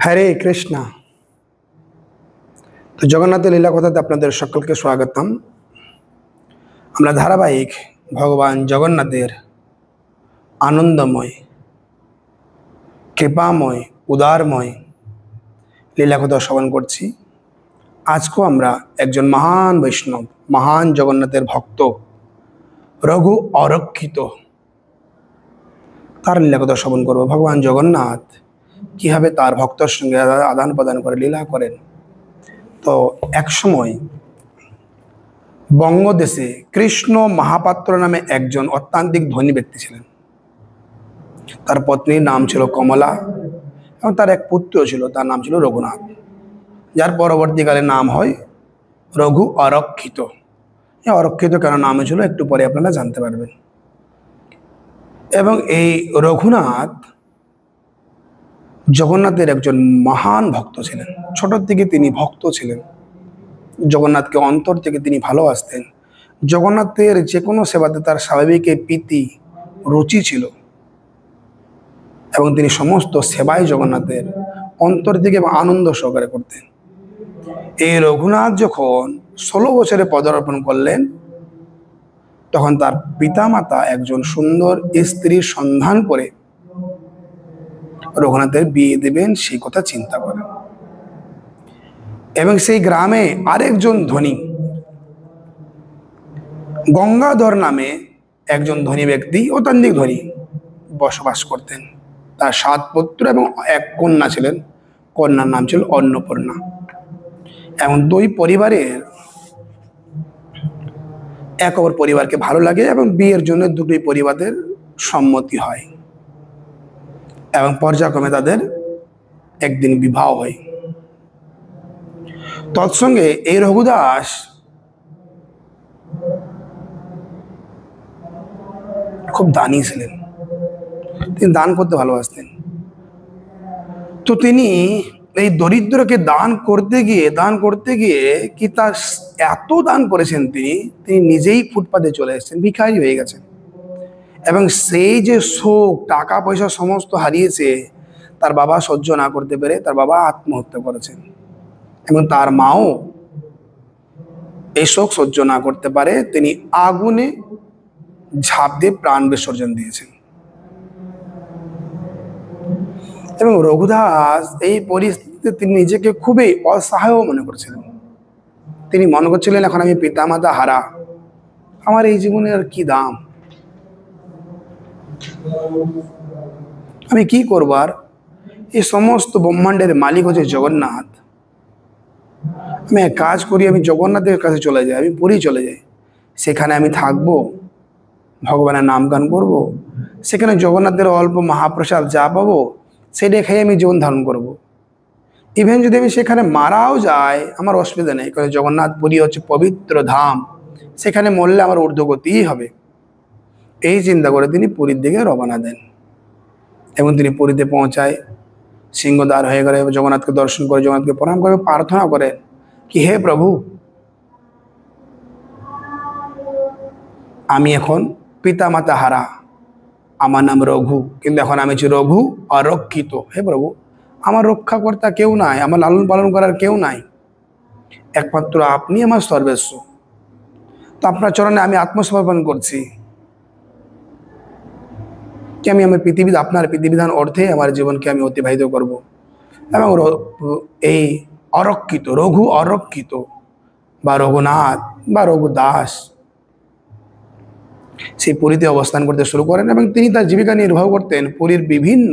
হরে কৃষ্ণ। তো জগন্নাথের লীলা কথাতে আপনাদের সকলকে স্বাগতম। আমরা ধারাবাহিক ভগবান জগন্নাথের আনন্দময়, কৃপাময়, উদারময় লীলা কথা শ্রবণ করছি। আজকেও আমরা একজন মহান বৈষ্ণব, মহান জগন্নাথের ভক্ত রঘু অরক্ষিত তার লীলা কথা শ্রবণ করব। ভগবান জগন্নাথ কিভাবে তার ভক্তর সঙ্গে আদান প্রদান করে লীলা করেন। তো এক সময় বঙ্গদেশে কৃষ্ণ মহাপাত্র নামে একজন অত্যান্তিক ধনী ব্যক্তি ছিলেন। তার পত্নীর নাম ছিল কমলা এবং তার এক পুত্র ছিল, তার নাম ছিল রঘুনাথ, যার পরবর্তীকালে নাম হয় রঘু অরক্ষিত। অরক্ষিত কেন নাম হয়েছিল একটু পরে আপনারা জানতে পারবেন। এবং এই রঘুনাথ জগন্নাথের একজন মহান ভক্ত ছিলেন। ছোট থেকে তিনি ভক্ত ছিলেন, জগন্নাথকে অন্তর থেকে তিনি ভালোবাসতেন। জগন্নাথের যে কোনো সেবাতে তার স্বাভাবিক প্রীতি রুচি ছিল এবং তিনি সমস্ত সেবাই জগন্নাথের অন্তর থেকে এবং আনন্দ সহকারে করতেন। এই রঘুনাথ যখন 16 বছরে পদার্পণ করলেন, তখন তার পিতামাতা একজন সুন্দর স্ত্রীর সন্ধান করে রঘুনাথের বিয়ে দেবেন সেই কথা চিন্তা করেন। এবং সেই গ্রামে আরেকজন ধনী গঙ্গাধর নামে একজন ধনী ব্যক্তি, অত্যাধিক ধনী, বসবাস করতেন। তার 7 পুত্র এবং এক কন্যা ছিলেন। কন্যার নাম ছিল অন্নপূর্ণা। এবং দুই পরিবারের এক অপর পরিবারকে ভালো লাগে এবং বিয়ের জন্য দুটোই পরিবারের সম্মতি হয় এবং পর্যায়ক্রমে তাদের একদিন বিবাহ হয়। তৎসঙ্গে এই রঘুদাস খুব দানী ছিলেন, তিনি দান করতে ভালোবাসতেন। তো তিনি এই দরিদ্রকে দান করতে গিয়ে কি তার এত দান করেছেন, তিনি নিজেই ফুটপাতে চলে এসেছেন, ভিখারি হয়ে গেছেন। এবং সেই যে শোক, টাকা পয়সা সমস্ত হারিয়েছে, তার বাবা সহ্য না করতে পেরে তার বাবা আত্মহত্যা করেছেন। এবং তার মাও এই শোক সহ্য না করতে পারে তিনি আগুনে ঝাঁপ দিয়ে প্রাণ বিসর্জন দিয়েছেন। এবং রঘুদাস এই পরিস্থিতিতে তিনি নিজেকে খুবই অসহায় মনে করছিলেন। তিনি মনে করছিলেন, এখন আমি পিতামাতা হারা, আমার এই জীবনের আর কি দাম, আমি কি করবো আর? এই সমস্ত ব্রহ্মাণ্ডের মালিক হচ্ছে জগন্নাথ। আমি এক কাজ করি, আমি জগন্নাথের কাছে চলে যাই, আমি পুরী চলে যাই, সেখানে আমি থাকবো, ভগবানের নাম গান করবো, সেখানে জগন্নাথের অল্প মহাপ্রসাদ যা পাবো সেটা খেয়ে আমি জীবন ধারণ করব। ইভেন যদি আমি সেখানে মারাও যাই আমার অসুবিধা নেই, কারণ জগন্নাথ পুরী হচ্ছে পবিত্র ধাম, সেখানে মরলে আমার ঊর্ধ্বগতিই হবে। এই চিন্তা করে তিনি পুরীর দিকে রওনা দেন। এবং তিনি পুরীতে পৌঁছায়, সিংহদ্বার হয়ে গেলে জগন্নাথকে দর্শন করে, জগন্নাথকে প্রণাম করে প্রার্থনা করে কি, হে প্রভু, আমি এখন পিতামাতা হারা, আমার নাম রঘু, কিন্তু এখন আমি হচ্ছি রঘু অরক্ষিত। হে প্রভু, আমার রক্ষাকর্তা কেউ নাই, আমার লালন পালন করার কেউ নাই, একমাত্র আপনি আমার সর্বস্ব। তো আপনার চরণে আমি আত্মসমর্পণ করছি কি আমি আমার আপনার পৃথিবীধান অর্থে আমার জীবনকে আমি অতিবাহিত করব। এবং এই অরক্ষিত, রঘু অরক্ষিত বা রঘুনাথ বা রঘুদাস সেই পুরীতে অবস্থান করতে শুরু করেন। এবং তিনি তার জীবিকা নির্বাহ করতেন পুরীর বিভিন্ন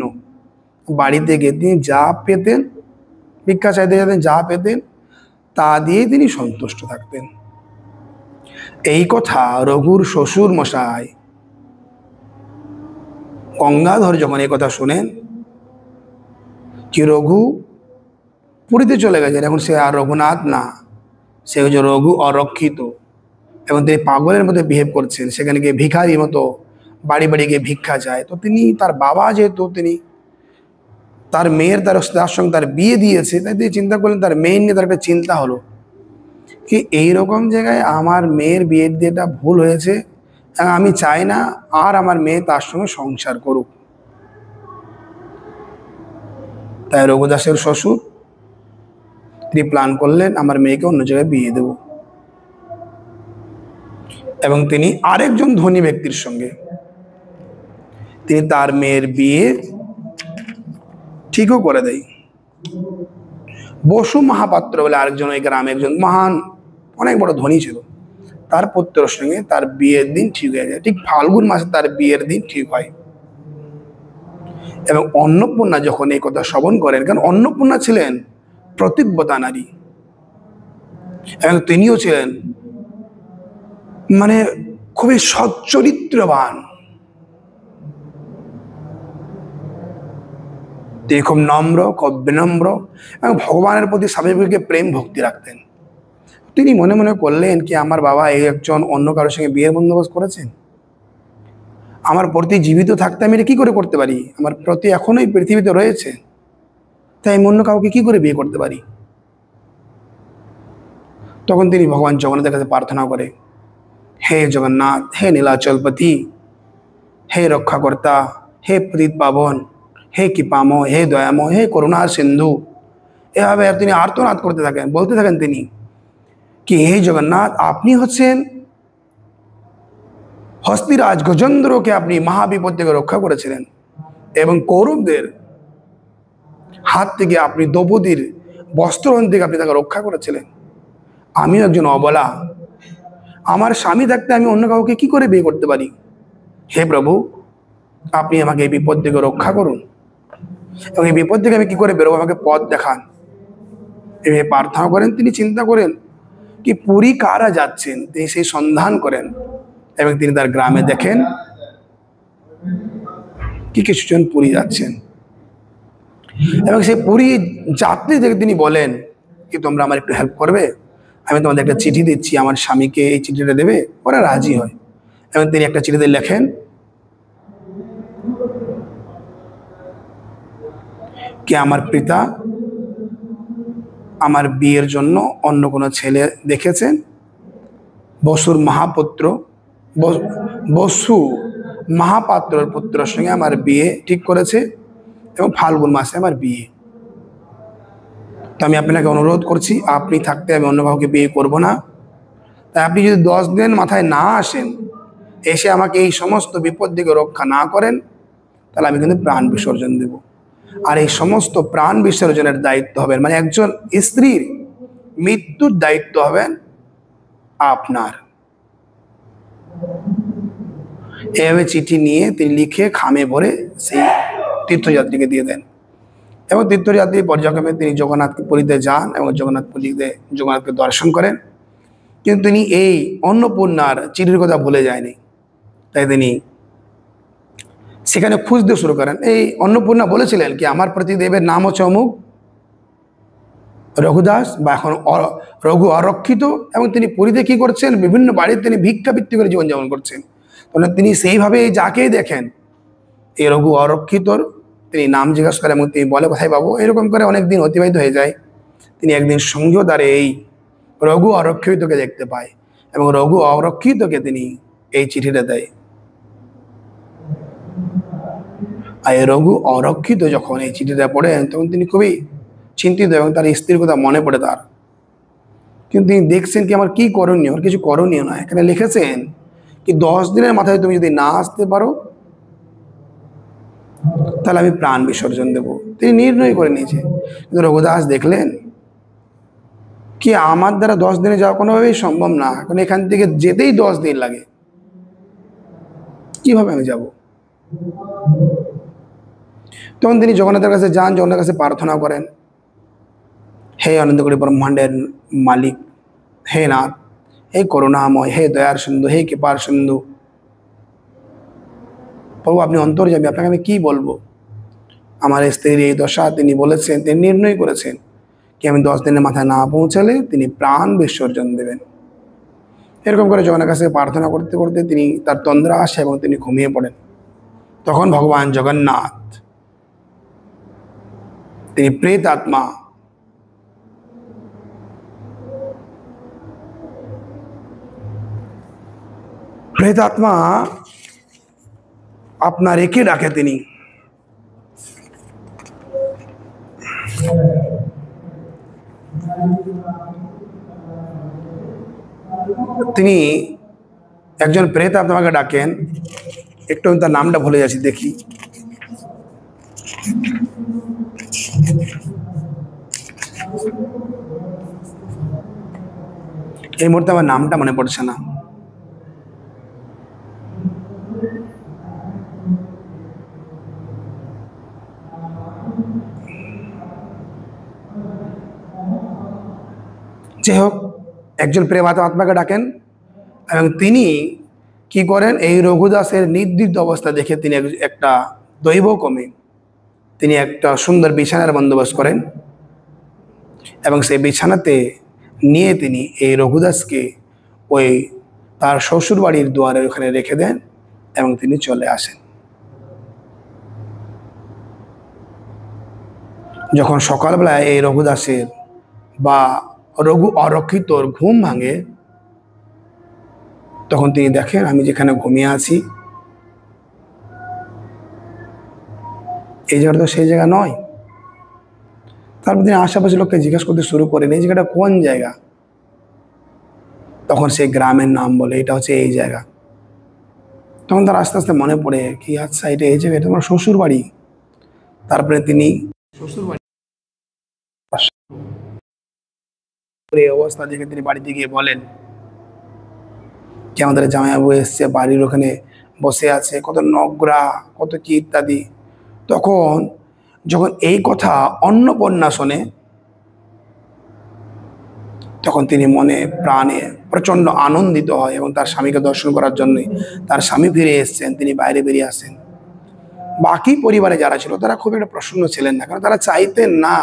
বাড়িতে গিয়ে তিনি যা পেতেন, ভিক্ষা চাইতে যেতেন, যা পেতেন তা দিয়েই তিনি সন্তুষ্ট থাকতেন। এই কথা রঘুর শ্বশুর মশাই গঙ্গাধর যখন এই কথা শুনেন কি রঘু পুরীতে চলে গেছেন, এখন সে আর রঘুনাথ না, সে হচ্ছে রঘু অরক্ষিত, এবং তিনি পাগলের মধ্যে বিহেভ করছেন, সেখানে গিয়ে ভিখারির মতো বাড়ি বাড়ি গিয়ে ভিক্ষা চায়। তো তিনি, তার বাবা যেহেতু তিনি তার মেয়ের তার সঙ্গে তার বিয়ে দিয়েছে, তাই তিনি চিন্তা করলেন, তার মেয়ে নিয়ে তার একটা চিন্তা হলো কি এইরকম জায়গায় আমার মেয়ের বিয়ে দিয়েটা ভুল হয়েছে, আমি চাই না আর আমার মেয়ে তার সঙ্গে সংসার করুক। তাই রঘুদাসের শ্বশুর তিনি প্ল্যান করলেন আমার মেয়েকে অন্য জায়গায় বিয়ে দেব, এবং তিনি আরেকজন ধনী ব্যক্তির সঙ্গে তিনি তার মেয়ের বিয়ে ঠিকও করে দেয়। বসু মহাপাত্র বলে আরেকজন ওই গ্রামে একজন মহান অনেক বড় ধনী ছিল, তার পুত্রের সঙ্গে তার বিয়ের দিন ঠিক হয়ে যায়। ঠিক ফাল্গুন মাসে তার বিয়ের দিন ঠিক হয়। এবং অন্নপূর্ণা যখন এই কথা শ্রবণ করেন, কারণ অন্নপূর্ণা ছিলেন প্রতিব্রতা নারী এবং তিনিও ছিলেন মানে খুবই সচ্চরিত্রবান, তিনি খুব নম্র, খুব বিনম্র এবং ভগবানের প্রতি স্বাভাবিকভাবে প্রেম ভক্তি রাখতেন। তিনি মনে মনে করলেন কি আমার বাবা এই একজন অন্য কারোর সঙ্গে বিয়ের বন্দোবস্ত করেছেন, আমার প্রতি জীবিত থাকতে আমি এটা কি করে করতে পারি, আমার প্রতি এখনোই পৃথিবীতে রয়েছে, তাই আমি অন্য কাউকে কি করে বিয়ে করতে পারি। তখন তিনি ভগবান জগন্নাথের কাছে প্রার্থনা করে, হে জগন্নাথ, হে নীলাচলপতি, হে রক্ষাকর্তা, হে পতিত পাবন, হে কৃপাময়, হে দয়াময়, হে করুণার সিন্ধু। এভাবে তিনি আর্তনাদ করতে থাকেন, বলতে থাকেন তিনি কি হে জগন্নাথ, আপনি হচ্ছেন হস্তিরাজ গজেন্দ্রকে আপনি মহাবিপদ থেকে রক্ষা করেছিলেন এবং কৌরবদের হাত থেকে আপনি দ্রৌপদীর বস্ত্রহরণ থেকে আপনি তাকে রক্ষা করেছিলেন। আমিও একজন অবলা, আমার স্বামী থাকতে আমি অন্য কাউকে কি করে বিয়ে করতে পারি। হে প্রভু, আপনি আমাকে এই বিপদ থেকে রক্ষা করুন এবং এই বিপদ থেকে আমি কি করে বেরোবো, আমাকে পথ দেখান। এভাবে প্রার্থনা করেন। তিনি চিন্তা করেন কি পুরী কারা যাচ্ছেন, তিনি সেই সন্ধান করেন এবং তিনি তার গ্রামে দেখেন কি কিছুজন পুরী যাচ্ছেন এবং সেই পুরী যাত্রী থেকে তিনি বলেন কি তোমরা আমার একটু হেল্প করবে, আমি তোমাদের একটা চিঠি দিচ্ছি, আমার স্বামীকে এই চিঠিটা দেবে। ওরা রাজি হয় এবং তিনি একটা চিঠিতে লেখেন কি আমার পিতা আমার বিয়ের জন্য অন্য কোনো ছেলে দেখেছেন, বসুর মহাপুত্র বসু মহাপাত্রর পুত্রের সঙ্গে আমার বিয়ে ঠিক করেছে এবং ফাল্গুন মাসে আমার বিয়ে। তো আমি আপনাকে অনুরোধ করছি, আপনি থাকতে আমি অন্য কাউকে বিয়ে করব না। তাই আপনি যদি 10 দিন মাথায় না আসেন, এসে আমাকে এই সমস্ত বিপদ থেকে রক্ষা না করেন, তাহলে আমি কিন্তু প্রাণ বিসর্জন দেব। আর এই সমস্ত প্রাণ বিসর্জনের দায়িত্ব হবেন, মানে একজন স্ত্রীর মৃত্যুর দায়িত্ব হবেন আপনার। এভাবে চিঠি নিয়ে তিনি লিখে খামে ভরে সেই তীর্থযাত্রীকে দিয়ে দেন এবং তীর্থযাত্রী পর্যায়ক্রমে তিনি জগন্নাথ পুরীতে যান এবং জগন্নাথকে দর্শন করেন। কিন্তু তিনি এই অন্নপূর্ণার চিঠির কথা ভুলে যায়নি, তাই তিনি সেখানে খুঁজতে শুরু করেন। এই অন্নপূর্ণা বলেছিলেন কি আমার প্রতিদেবের নাম হচ্ছে অমুক রঘুদাস বা এখন রঘু অরক্ষিত, এবং তিনি পুরীতে কি করছেন, বিভিন্ন বাড়িতে তিনি ভিক্ষাবৃত্তি করে জীবনযাপন করছেন। তখন তিনি সেইভাবে যাকেই দেখেন এই রঘু অরক্ষিতর তিনি নাম জিজ্ঞাসা করেন এবং তিনি বলে কোথায় পাবো। এরকম করে অনেক দিন অতিবাহিত হয়ে যায়। তিনি একদিন সঙ্গীয় দ্বারে এই রঘু অরক্ষিতকে দেখতে পায় এবং রঘু অরক্ষিতকে তিনি এই চিঠিটা দেয়। আর রঘু অরক্ষিত যখন এই চিঠিটা পড়েন তখন তিনি খুবই চিন্তিত এবং তার স্ত্রীর কথা মনে পড়ে তার। কিন্তু তিনি দেখছেন কি আমার কি করণীয়, আর কিছু করণীয় নয়। এখানে লিখেছেন কি 10 দিনের মাথায় তুমি যদি না আসতে পারো তাহলে আমি প্রাণ বিসর্জন দেব। তিনি নির্ণয় করে নিয়েছে। কিন্তু রঘুদাস দেখলেন কি আমার দ্বারা 10 দিনে যাওয়া কোনোভাবেই সম্ভব না, এখন এখান থেকে যেতেই 10 দিন লাগে, কিভাবে আমি যাব। তখন তিনি জগন্নাথের কাছে যান, জগন্নাথের কাছে প্রার্থনা করেন, হে অনন্তকোটি ব্রহ্মাণ্ডের মালিক, হে নাথ, হে করুণাময়, হে দয়ার সিন্ধু, হে কৃপার সিন্ধু, প্রভু আপনি অন্তর্যামী, আপনাকে আমি কি বলবো। আমার স্ত্রীর এই দশা, তিনি বলেছেন, তিনি নির্ণয় করেছেন কি আমি 10 দিনের মাথায় না পৌঁছালে তিনি প্রাণ বিসর্জন দেবেন। এরকম করে জগন্নাথের কাছে প্রার্থনা করতে করতে তিনি তার তন্দ্রা আসে এবং তিনি ঘুমিয়ে পড়েন। তখন ভগবান জগন্নাথ তিনি প্রেতাত্মা আপনার একে ডাকে তিনি তিনি একজন প্রেত তোমাকে ডাকেন, একটু আমি তার নামটা ভুলে যাচ্ছি, দেখি। এই মুহূর্তে আমার নামটা মনে পড়ছে না। যাই হোক, একজন প্রেমাত্মা আত্মাকে ডাকেন এবং তিনি কি করেন, এই রঘুদাসের নির্দিষ্ট অবস্থা দেখে তিনি একটা দৈবক্রমে তিনি একটা সুন্দর বিছানার বন্দোবস্ত করেন এবং সেই বিছানাতে নিয়ে তিনি এই রঘুদাসকে ওই তার শ্বশুর বাড়ির দুয়ারে ওখানে রেখে দেন এবং তিনি চলে আসেন। যখন সকালবেলায় এই রঘুদাসের বা রঘু অরক্ষিতর ঘুম ভাঙে, তখন তিনি দেখেন আমি যেখানে ঘুমিয়ে আছি এই জায়গাটা তো সেই জায়গা নয়। তারপর তিনি আশেপাশে লোককে জিজ্ঞাসা করতে শুরু করেন এই জায়গাটা কোন জায়গা। তখন সেই গ্রামের নাম বলে এটা হচ্ছে এই জায়গা। তখন তার আস্তে আস্তে মনে পড়ে কি আচ্ছা এটা এই জায়গা, এটা আমার শ্বশুর বাড়ি। তারপরে তিনি শ্বশুর বাড়ি অবস্থা দেখে তিনি বাড়িতে গিয়ে বলেন কি আমাদের জামাইবাবু এসছে, বাড়ির ওখানে বসে আছে, কত নগরা, কত কি ইত্যাদি। তখন যখন এই কথা অন্নপূর্ণা শোনে তখন তিনি মনে প্রাণে প্রচন্ড আনন্দিত হয় এবং তার স্বামীকে দর্শন করার জন্য, তার স্বামী ফিরে এসছেন, তিনি বাইরে বেরিয়ে আসেন। বাকি পরিবারে যারা ছিল তারা খুব একটা প্রসন্ন ছিলেন না, কারণ তারা চাইতেন না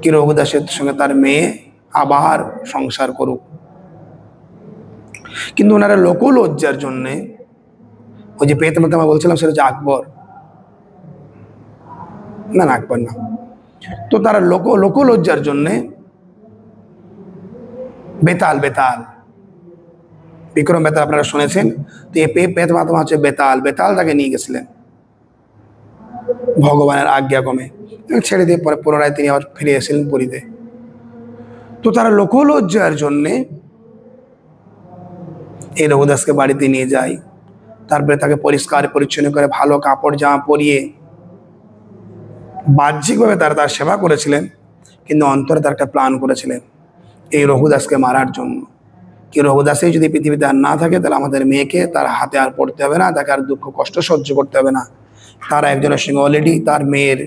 কি রঘুদাসের সঙ্গে তার মেয়ে আবার সংসার করুক। কিন্তু ওনারা লোকলজ্জার জন্যে, ওই যে পেতমাতামা বলছিলাম সেটা হচ্ছে আকবর, না আকবর না, তো তারা লোকলজ্জার জন্যে বেতাল বিক্রম বেতাল আপনারা শুনেছেন, তো এই পেতমাতামা হচ্ছে বেতাল তাকে নিয়ে গেছিলেন ভগবানের আজ্ঞাক্রমে, ছেড়ে দিয়ে পরে পুনরায় তিনি আবার ফিরে এসেছিলেন পুরীতে। তো তারা লোকলজ্জার জন্যে এই রঘুদাসকে বাড়িতে নিয়ে যায়, তারপরে তাকে পরিষ্কার পরিচ্ছন্ন করে ভালো কাপড় জামা পরিয়ে বাহ্যিকভাবে তারা তার সেবা করেছিলেন, কিন্তু অন্তরে তার একটা প্ল্যান করেছিলেন এই রঘুদাসকে মারার জন্য। কি রঘুদাসে যদি পৃথিবীতে আর না থাকে তাহলে আমাদের মেয়েকে তার হাতে আর পড়তে হবে না, তাকে আর দুঃখ কষ্ট সহ্য করতে হবে না। তারা একজনের সঙ্গে অলরেডি তার মেয়ের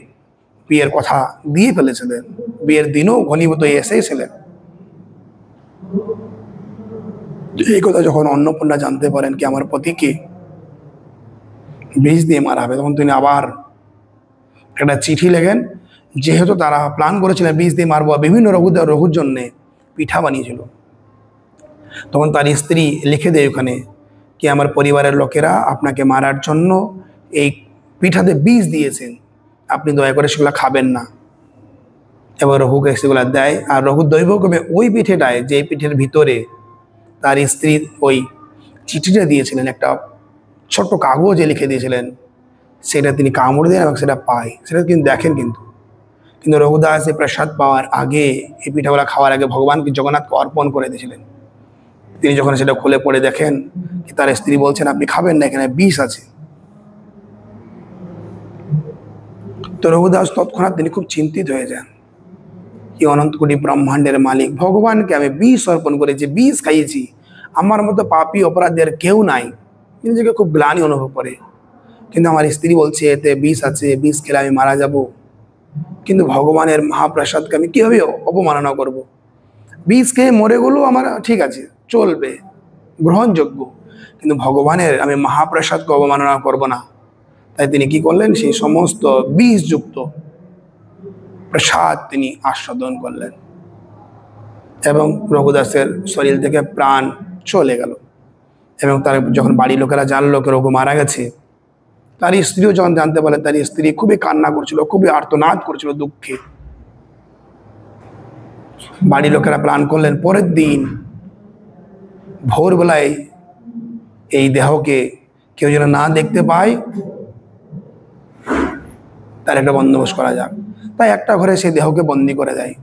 বিয়ের কথা দিয়ে ফেলেছিলেন, বিয়ের দিনও ঘনীভূত এসেছিলেন। এই কথা যখন অন্নপূর্ণা জানতে পারেন কি আমার পতিকে বিষ দিয়ে মারা হবে, তখন তিনি আবার একটা চিঠি লেখেন। যেহেতু তারা প্ল্যান করেছিলেন বিষ দিয়ে মারবো, বিভিন্ন রঘুর জন্যে পিঠা বানিয়েছিল, তখন তার স্ত্রী লিখে দেয় ওখানে কি আমার পরিবারের লোকেরা আপনাকে মারার জন্য এই পিঠাতে বিষ দিয়েছেন, আপনি দয়া করে সেগুলো খাবেন না। এবার রঘুকে সেগুলো দেয়, আর রঘুর দৈবক্রমে ওই পিঠেটায়, যে পিঠের ভিতরে তার স্ত্রী ওই চিঠিটা দিয়েছিলেন, একটা ছোট্ট কাগজে লিখে দিয়েছিলেন, সেটা তিনি কামড় দেন এবং সেটা পায়, সেটা কিন্তু দেখেন। কিন্তু রঘুদাস এই প্রসাদ পাওয়ার আগে, এই পিঠাগুলা খাওয়ার আগে ভগবানকে জগন্নাথকে অর্পণ করে দিয়েছিলেন। তিনি যখন সেটা খুলে পড়ে দেখেন কি তার স্ত্রী বলছেন আপনি খাবেন না, এখানে বিষ আছে। তো রঘুদাস তৎক্ষণাৎ তিনি খুব চিন্তিত হয়ে যান কি অনন্ত কোটি ব্রহ্মাণ্ডের মালিক ভগবানকে আমি বিষ অর্পণ করেছি, বিষ খাইয়েছি, আমার মতো পাপী অপরাধের কেউ নাই। নিজেকে খুব গ্লানি অনুভব করে, কিন্তু আমার স্ত্রী বলছে এতে বিষ আছে, বিষ খেলে আমি মারা যাব, কিন্তু ভগবানের মহাপ্রসাদকে আমি কিভাবে অপমাননা করব? বিষ খেয়ে মরে গেলেও আমার ঠিক আছে, চলবে, গ্রহণযোগ্য, কিন্তু ভগবানের আমি মহাপ্রসাদকে অবমাননা করব না। তাই তিনি কি করলেন, সেই সমস্ত বিষযুক্ত প্রসাদ তিনি আস্বাদন করলেন এবং রঘুদাসের শরীর থেকে প্রাণ চলে গেল। এবং তার যখন বাড়ির লোকেরা জানলো রঘু মারা গেছে, তার স্ত্রীও যখন জানতে পারলেন, তার স্ত্রী খুবই কান্না করছিল, খুবই আর্তনাদ করছিল দুঃখে। বাড়ির লোকেরা প্ল্যান করলেন পরের দিন ভোরবেলায় এই দেহকে কেউ যেন না দেখতে পায়, তার একটা বন্দোবস্ত করা যাক। তাই একটা ঘরে সেই দেহকে বন্দি করে দেয়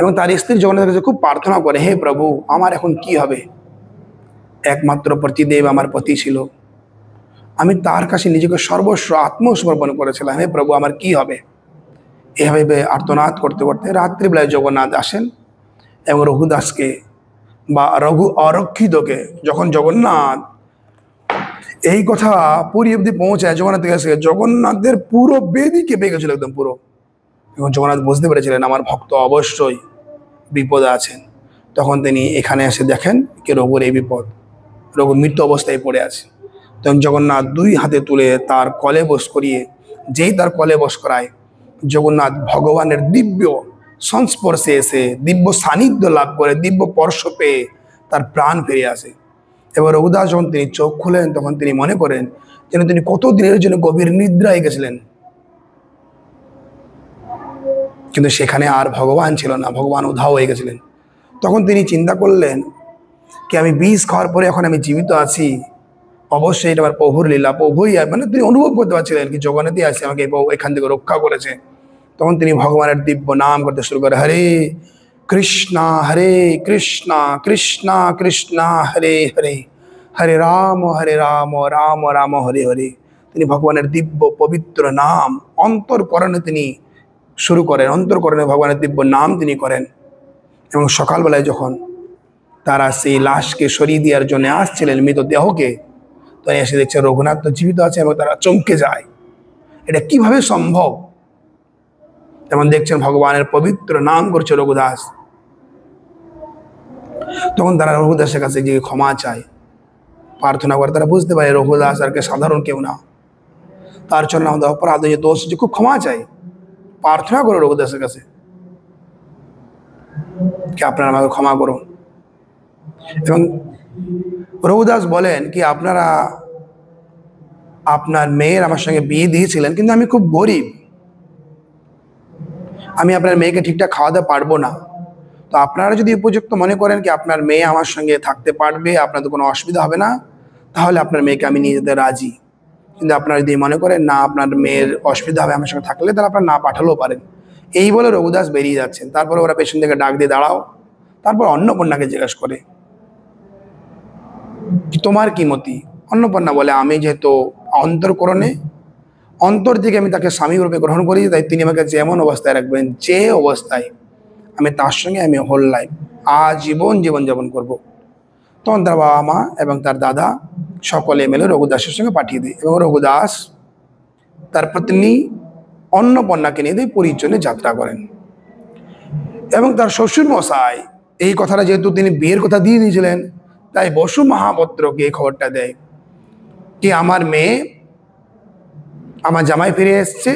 এবং তার স্ত্রী জগন্নাথের কাছে খুব প্রার্থনা করে, হে প্রভু, আমার এখন কি হবে? একমাত্র পতিদেব আমার পতি ছিল, আমি তার কাছে নিজেকে সর্বস্ব আত্মসমর্পণ করেছিলাম, হে প্রভু আমার কি হবে? এভাবে আর্তনাদ করতে করতে রাত্রিবেলায় জগন্নাথ আসেন এবং রঘুদাসকে বা রঘু অরক্ষিতকে, যখন জগন্নাথ এই কথা পুরী অব্দি পৌঁছায়, জগন্নাথের কাছে জগন্নাথের পুরো বেদি কেঁপে গেছিল একদম পুরো। এবং জগন্নাথ বুঝতে পেরেছিলেন আমার ভক্ত অবশ্যই বিপদে আছেন। তখন তিনি এখানে এসে দেখেন কি রঘুর এই বিপদ, রঘু মৃত্যু অবস্থায় পড়ে আছে। তখন জগন্নাথ দুই হাতে তুলে তার কলে বস করিয়ে, যেই তার কলে বস করায়, জগন্নাথ ভগবানের দিব্য সংস্পর্শে এসে দিব্য সান্নিধ্য লাভ করে, দিব্য স্পর্শ পেয়ে তার প্রাণ ফিরে আসে। এবার রঘুদাস যখন তিনি চোখ খুলেন, তখন তিনি মনে করেন যেন তিনি কত দিনের জন্য গভীর নিদ্রায় গেছিলেন, কিন্তু সেখানে আর ভগবান ছিল না, ভগবান উধাও হয়ে গেছিলেন। তখন তিনি চিন্তা করলেন কি আমি বিষ খাওয়ার পরে এখন আমি জীবিত আছি, অবশ্যই এটা আমার প্রভুর লীলা, প্রভুই, মানে তিনি অনুভব করতে পারছিলেন কি জগন্নাথই আছে আমাকে এখান থেকে রক্ষা করেছে। তখন তিনি ভগবানের দিব্য নাম করতে শুরু করে, হরে কৃষ্ণা কৃষ্ণা কৃষ্ণা হরে হরে, হরে রাম রাম রাম হরে হরে। তিনি ভগবানের দিব্য পবিত্র নাম অন্তরকরণে তিনি শুরু করেন, অন্তরকরণে ভগবানের দিব্য নাম তিনি করেন। এবং সকালবেলায় যখন তারা সেই লাশকে সরিয়ে দেওয়ার জন্য আসছিলেন, মৃতদেহকে, তো এসে দেখছে রঘুনাথ তো জীবিত আছে এবং তারা চমকে যায়, এটা কিভাবে সম্ভব? যেমন দেখছেন ভগবানের পবিত্র নাম করছে রঘুদাস। তখন তারা রঘুদাসের কাছে গিয়ে ক্ষমা চায়, প্রার্থনা করে। তারা বুঝতে পারে রঘুদাস আর কে সাধারণ কেউ না, তার জন্য আমাদের অপরাধ যে দোষ যে খুব ক্ষমা চাই, প্রার্থনা করো রঘুদাসের কাছে কি আপনারা আমাকে ক্ষমা করুন। এবং রঘুদাস বলেন কি আপনারা আপনার মেয়ের আমার সঙ্গে বিয়ে দিয়েছিলেন, কিন্তু আমি খুব গরিব, আমি আপনার মেয়েকে ঠিকঠাক খাওয়াতে পারবো না। তো আপনারা যদি উপযুক্ত মনে করেন কি আপনার মেয়ে আমার সঙ্গে থাকতে পারবে, আপনাদের কোনো অসুবিধা হবে না, তাহলে আপনার মেয়েকে আমি নিয়ে যেতে রাজি। কিন্তু আপনারা যদি মনে করেন না আপনার মেয়ের অসুবিধা হবে আমার সঙ্গে থাকলে, তাহলে আপনারা না পাঠালেও পারেন। এই বলে রঘুদাস বেরিয়ে যাচ্ছেন। তারপরে ওরা পেছন থেকে ডাক দিয়ে দাঁড়াও। তারপর অন্নপূর্ণাকে জিজ্ঞেস করে তোমার কি মতি? অন্নপূর্ণা বলে আমি যেহেতু অন্তরকরণে অন্তর থেকে আমি তাকে স্বামী রূপে গ্রহণ করি, তাই তিনি আমাকে যেমন অবস্থায় রাখবেন, যে অবস্থায় আমি তার সঙ্গে আমি হোল লাইফ আজীবন জীবনযাপন করব। তখন তার বাবা মা এবং তার দাদা সকলে মিলে রঘুদাসের সঙ্গে পাঠিয়ে দেয় এবং রঘুদাস তার পত্নী অন্নপূর্ণাকে নিয়ে দিয়ে পুরীর জন্য যাত্রা করেন। এবং তার শ্বশুর মশাই এই কথাটা যেহেতু তিনি বিয়ের কথা দিয়ে দিয়েছিলেন, তাই বসু মহাপাত্রকে এই খবরটা দেয় কি আমার মেয়ে, আমার জামাই ফিরে এসছে,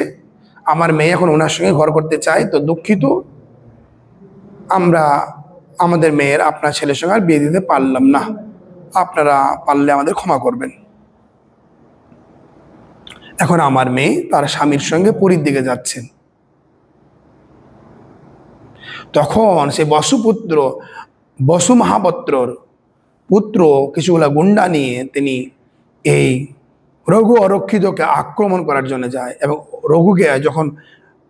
আমার মেয়ে এখন ওনার সঙ্গে ঘর করতে চায়, তো দুঃখিত আমরা আমাদের মেয়ের আপনার ছেলের সঙ্গে আর বিয়ে দিতে পারলাম না, আপনারা পারলে আমাদের ক্ষমা করবেন। এখন আমার মেয়ে তার স্বামীর সঙ্গে পুরীর দিকে যাচ্ছেন। তখন সে বসু মহাপাত্রর পুত্র কিছুগুলা গুন্ডা নিয়ে তিনি এই রঘু অরক্ষিতকে আক্রমণ করার জন্য যায় এবং রঘুকে যখন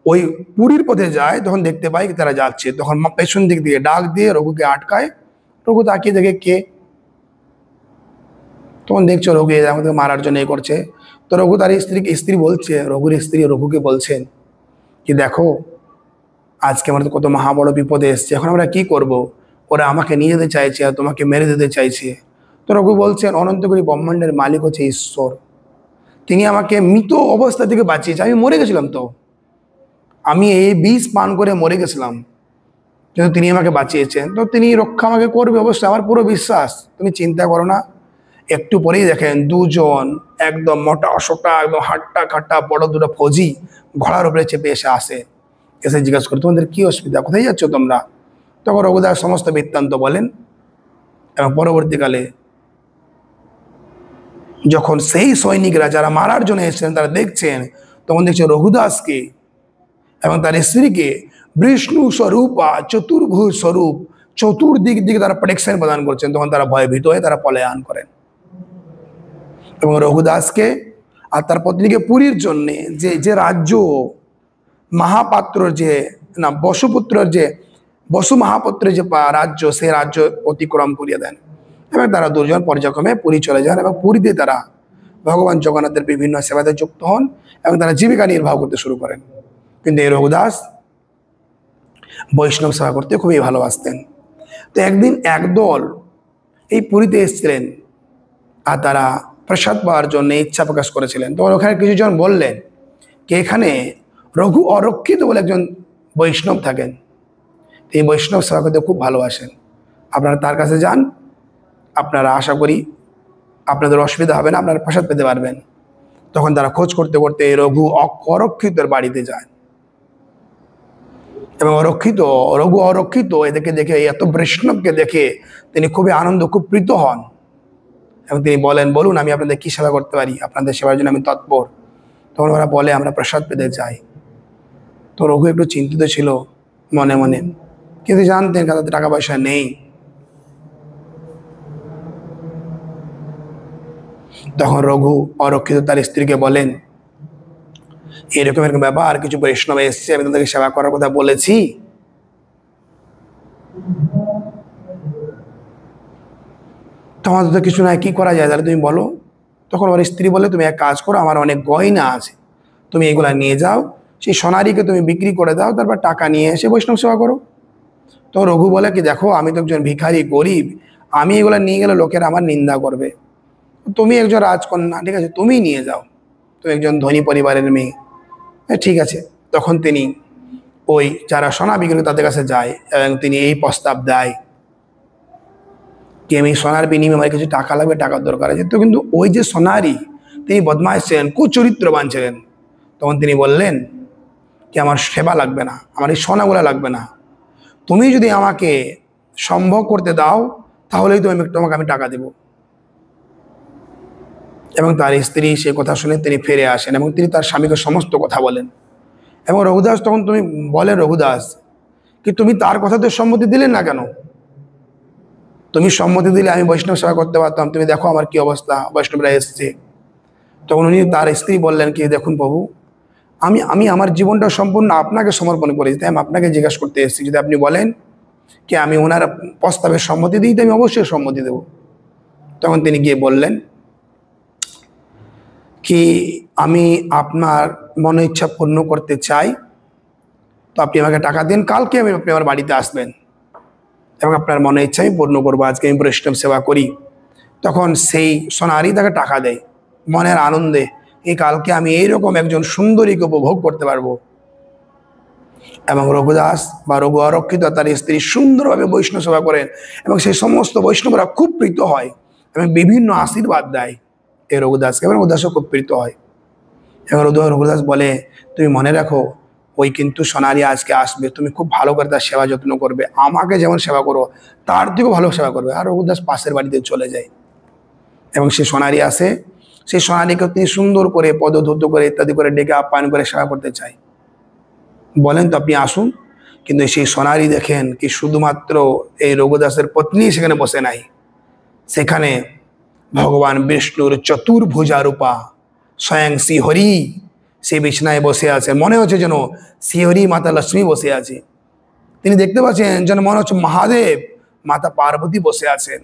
ওই পুরীর পথে যায় তখন দেখতে পাই তারা যাচ্ছে, তখন পেছন দিক দিয়ে ডাক দিয়ে রঘুকে আটকায়। রঘু তাকিয়ে দেখে কে, তখন দেখছো রঘু আমাকে মারার জন্য এ করছে। তো রঘু তার স্ত্রী বলছে, রঘুর স্ত্রী রঘুকে বলছেন কি দেখো আজকে আমাদের কত মহা বড় বিপদে এসছে, এখন আমরা কি করব? ওরা আমাকে নিয়ে যেতে চাইছে আর তোমাকে মেরে দিতে চাইছে। তো রঘু বলছেন অনন্তগুরি ব্রহ্মাণ্ডের মালিক হচ্ছে ঈশ্বর, তিনি আমাকে মৃত অবস্থা থেকে বাঁচিয়েছে, আমি মরে গেছিলাম, তো আমি এই বিষ পান করে মরে গেছিলাম, কিন্তু তিনি আমাকে বাঁচিয়েছেন, তো তিনি রক্ষা আমাকে করবে অবশ্যই, আমার পুরো বিশ্বাস, তুমি চিন্তা করো না। একটু পরেই দেখেন দুজন একদম মোটা সোটা একদম হাট্টা খাট্টা বড় দুটো ফৌজি ঘোড়ার উপরে চেপে এসে জিজ্ঞাসা করে তোমাদের কি অসুবিধা, কোথায় যাচ্ছ তোমরা? তখন রঘুদাস সমস্ত বৃত্তান্ত বলেন এবং পরবর্তীকালে যখন সেই সৈনিকরা যারা মারার জন্য এসেছেন তারা দেখছেন, তখন দেখছে রঘুদাসকে এবং তার স্ত্রীকে বিষ্ণু স্বরূপ বা চতুর্ভুজ স্বরূপ চতুর্দিক দিকে তারা প্রোটেকশন প্রদান করছেন। তখন তারা ভয়ভীত হয়ে তারা পলায়ন করেন এবং রঘুদাসকে আর তার পত্নীকে পুরীর জন্যে যে যে রাজ্য মহাপাত্র যে না বসুপুত্রের যে বসু মহাপাত্রের যে রাজ্য, সেই রাজ্য অতিক্রম করিয়ে দেন এবং তারা দুজন পর্যায়ক্রমে পুরী চলে যান এবং পুরীতে তারা ভগবান জগন্নাথের বিভিন্ন সেবাতে যুক্ত হন এবং তারা জীবিকা নির্বাহ করতে শুরু করেন। কিন্তু এই রঘুদাস বৈষ্ণব সেবা করতে খুবই ভালোবাসতেন। তো একদিন একদল এই পুরীতে এসেছিলেন আর তারা প্রসাদ পাওয়ার জন্য ইচ্ছা প্রকাশ করেছিলেন। তখন ওখানে কিছুজন বললেন যে এখানে রঘু অরক্ষিত বলে একজন বৈষ্ণব থাকেন, এই বৈষ্ণব সেবা করতে খুব ভালোবাসেন, আপনারা তার কাছে যান, আপনারা আশা করি আপনাদের অসুবিধা হবে না, আপনারা প্রসাদ পেতে পারবেন। তখন তারা খোঁজ করতে করতে রঘু অরক্ষিতর বাড়িতে যায় এবং রঘু অরক্ষিত এদেরকে দেখে, এত বৈষ্ণবকে দেখে তিনি খুবই আনন্দ, খুব প্রীত হন এবং তিনি বলেন, বলুন আমি আপনাদের কি সেবা করতে পারি, আপনাদের সেবার জন্য আমি তৎপর। তখন ওরা বলে আমরা প্রসাদ পেতে চাই। তো রঘু একটু চিন্তিত ছিল মনে মনে, কিন্তু জানতেন তাদের টাকা পয়সা নেই। তখন রঘু অরক্ষিত তার স্ত্রীকে বলেন, এরকম এরকম ব্যাপার, কিছু বৈষ্ণব এসছে, আমি তাদেরকে সেবা করার কথা বলেছি, তোমাদের তো কিছু নাই, কি করা যায় তাহলে তুমি বলো। তখন ওর স্ত্রী বলে, তুমি এক কাজ করো, আমার অনেক গয়না আছে, তুমি এগুলা নিয়ে যাও, সেই সোনারিকে তুমি বিক্রি করে দাও, তারপর টাকা নিয়ে এসে বৈষ্ণব সেবা করো। তো রঘু বলে কি, দেখো আমি তো একজন ভিখারি, গরিব, আমি এগুলা নিয়ে গেলে লোকেরা আমার নিন্দা করবে, তুমি একজন রাজকন্যা, ঠিক আছে তুমি নিয়ে যাও, তুমি একজন ধনী পরিবারের মেয়ে, ঠিক আছে। তখন তিনি ওই যারা সোনা বিক্রি তাদের কাছে যায় এবং তিনি এই প্রস্তাব দেয় কি আমি সোনার বিনিময়ে আমার কিছু টাকা লাগবে, টাকার দরকার আছে। তো কিন্তু ওই যে সোনারি, তিনি বদমাশ ছিলেন, কুচরিত্রবান ছিলেন। তখন তিনি বললেন কি আমার সেবা লাগবে না, আমার এই সোনাগুলো লাগবে না, তুমি যদি আমাকে সম্ভব করতে দাও তাহলেই তোমাকে আমি টাকা দেব। এবং তার স্ত্রী সে কথা শুনে তিনি ফিরে আসেন এবং তিনি তার স্বামীকে সমস্ত কথা বলেন। এবং রঘুদাস তখন তুমি বলেন, রঘুদাস কি তুমি তার কথাতে সম্মতি দিলেন না কেন? তুমি সম্মতি দিলে আমি বৈষ্ণব সেবা করতে পারতাম, তুমি দেখো আমার কি অবস্থা, বৈষ্ণবরা এসছে। তখন উনি তার স্ত্রী বললেন কি, দেখুন প্রভু, আমি আমার জীবনটা সম্পূর্ণ আপনাকে সমর্পণ করেছি, তাই আমি আপনাকে জিজ্ঞাসা করতে এসেছি, যদি আপনি বলেন কি আমি ওনার প্রস্তাবে সম্মতি দিই, তো আমি অবশ্যই সম্মতি দেব। তখন তিনি গিয়ে বললেন কি আমি আপনার মনে ইচ্ছা পূর্ণ করতে চাই, তো আপনি আমাকে টাকা দিন, কালকে আপনি আমার বাড়িতে আসবেন এবং আপনার মনে ইচ্ছা আমি পূর্ণ করবো, আজকে আমি বৈষ্ণব সেবা করি। তখন সেই সোনারি তাকে টাকা দেয় মনের আনন্দে, এই কালকে আমি এইরকম একজন সুন্দরীকে উপভোগ করতে পারবো। এবং রঘুদাস বা রঘু অরক্ষিত তার স্ত্রী সুন্দরভাবে বৈষ্ণব সেবা করেন এবং সেই সমস্ত বৈষ্ণবরা খুব প্রীত হয় এবং বিভিন্ন আশীর্বাদ দেয় এই রঘুদাসকে, এবং রঘুদাসও খুব প্রীত হয়। এবং রঘুদাস বলে, তুমি মনে রাখো ওই কিন্তু সোনারি আজকে আসবে, তুমি খুব ভালো করে তার সেবা যত্ন করবে, আমাকে যেমন সেবা করো তার থেকেও ভালো সেবা করবে। আর রঘুদাস পাশের বাড়িতে চলে যায় এবং সে সোনারি আসে, সেই সোনারিকে তিনি সুন্দর করে পদধূত করে ইত্যাদি করে ডেকে আপ্যায়ন করে সেবা করতে চায়। বলেন তো আপনি আসুন, কিন্তু সেই সোনারি দেখেন কি শুধুমাত্র এই রঘুদাসের পত্নী সেখানে বসে নাই, সেখানে ভগবান বিষ্ণুর চতুর্ভুজা রূপা স্বয়ং শ্রীহরি সেই বিছানায় বসে আছে, মনে হচ্ছে যেন শ্রীহরি মাতা লক্ষ্মী বসে আছে। তিনি দেখতে পাচ্ছেন যেন মনে হচ্ছে মহাদেব মাতা পার্বতী বসে আছেন।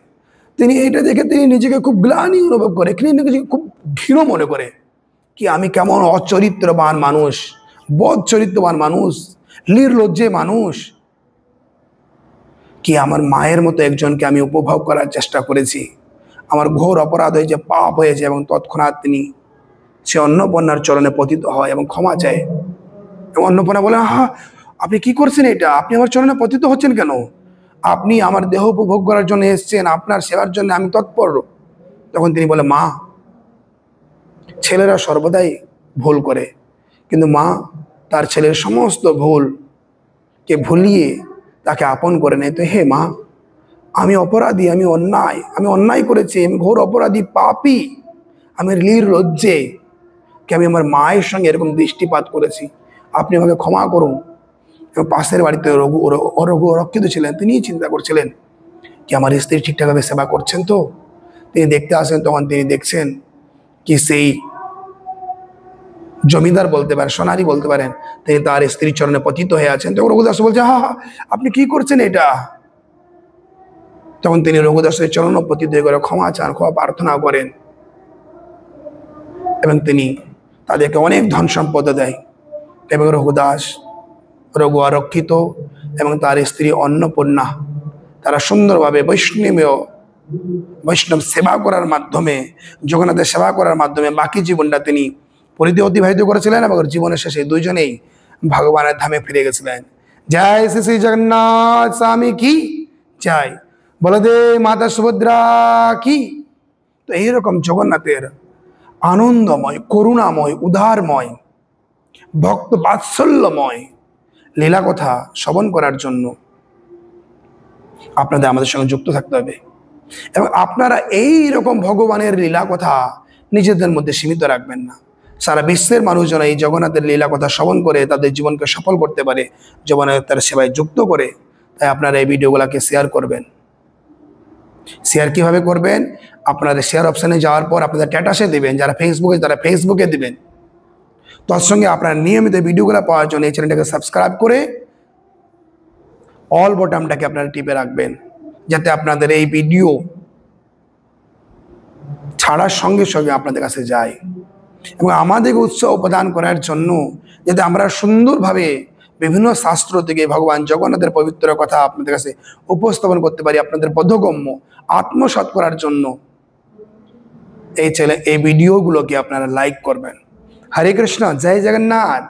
তিনি এটা দেখে তিনি নিজেকে খুব গ্লানি অনুভব করে, তিনি নিজেকে খুব ঘৃণ মনে করে কি আমি কেমন অচরিত্রবান মানুষ, বদ চরিত্রবান মানুষ, নির্লজ্জে মানুষ, কি আমার মায়ের মতো একজনকে আমি উপভোগ করার চেষ্টা করেছি, আমার ঘোর অপরাধ হয়েছে, পাপ হয়েছে। এবং তৎক্ষণাৎ তিনি সে অন্নপূর্ণার চরণে পতিত হয় এবং ক্ষমা চায়। এবং অন্নপূর্ণা বলে, আপনি কি করছেন এটা, আপনি আমার চরণে পতিত হচ্ছেন কেন? আপনি আমার দেহ উপভোগ করার জন্য এসেছেন, আপনার সেবার জন্য আমি তৎপর। তখন তিনি বলে, মা, ছেলেরা সর্বদাই ভুল করে, কিন্তু মা তার ছেলের সমস্ত ভুলকে ভুলিয়ে তাকে আপন করে নেয়। তো হে মা, আমি অপরাধী, আমি অন্যায় করেছি, আমি ঘোর অপরাধী, পাপী, আমি নির্লজ্জে কি আমি আমার মায়ের সঙ্গে এরকম দৃষ্টিপাত করেছি, আপনি আমাকে ক্ষমা করুন। এবং পাশের বাড়িতে রঘু অরক্ষিত ছিলেন, তিনি চিন্তা করছিলেন কি আমার স্ত্রী ঠিকঠাকভাবে সেবা করছেন তো। তিনি দেখতে আসেন, তখন তিনি দেখছেন কি সেই জমিদার বলতে পারেন, সোনারি বলতে পারেন, তিনি তার স্ত্রীর চরণে পতিত হয়ে আছেন। তখন রঘুদাস বলছে, হা হা, আপনি কি করছেন এটা? তখন তিনি রঘুদাসের চরণ পতিত হয়ে করে ক্ষমা চান, ক্ষমা প্রার্থনা করেন, এবং তিনি তাদেরকে অনেক ধন সম্পদ দেয়। এবং রঘুদাস, রঘু আরক্ষিত এবং তার স্ত্রী অন্নপূর্ণা, তারা সুন্দরভাবে বৈষ্ণব সেবা করার মাধ্যমে, জগন্নাথের সেবা করার মাধ্যমে বাকি জীবনটা তিনি পরিধি অতিবাহিত করেছিলেন, এবং জীবনের শেষে দুইজনেই ভগবানের ধামে ফিরে গেছিলেন। জয় শ্রী শ্রী জগন্নাথ স্বামী কি জয়, বলদেব মাতা সুভদ্রা কি। তো এইরকম জগন্নাথের আনন্দময়, করুণাময়, উদারময়, ভক্ত বাৎসল্যময় লীলা কথা শ্রবণ করার জন্য আপনাদের আমাদের সঙ্গে যুক্ত থাকতে হবে, এবং আপনারা এই রকম ভগবানের লীলা কথা নিজেদের মধ্যে সীমিত রাখবেন না। সারা বিশ্বের মানুষজন এই জগন্নাথের লীলা কথা শ্রবণ করে তাদের জীবনকে সফল করতে পারে, জগন্নাথের সেবায় যুক্ত করে। তাই আপনারা এই ভিডিওগুলোকে শেয়ার করবেন। শেয়ার কিভাবে করবেন? আপনারা শেয়ার অপশানে যাওয়ার পর আপনাদের স্ট্যাটাসে দেবেন, যারা ফেসবুকে দেবেন। তার সঙ্গে আপনারা নিয়মিত ভিডিওগুলো পাওয়ার জন্য এই চ্যানেলটাকে সাবস্ক্রাইব করে অল বটনটাকে আপনারা টিপে রাখবেন, যাতে আপনাদের এই ভিডিও ছাড়ার সঙ্গে সঙ্গে আপনাদের কাছে যায়, এবং আমাদেরকে উৎসাহ প্রদান করার জন্য যাতে আমরা সুন্দরভাবে বিভিন্ন শাস্ত্র থেকে ভগবান জগন্নাথের পবিত্র কথা আপনাদের কাছে উপস্থাপন করতে পারি, আপনাদের বোধগম্য আত্মসাৎ করার জন্য এই ভিডিওগুলোকে আপনারা লাইক করবেন। হরে কৃষ্ণ, জয় জগন্নাথ।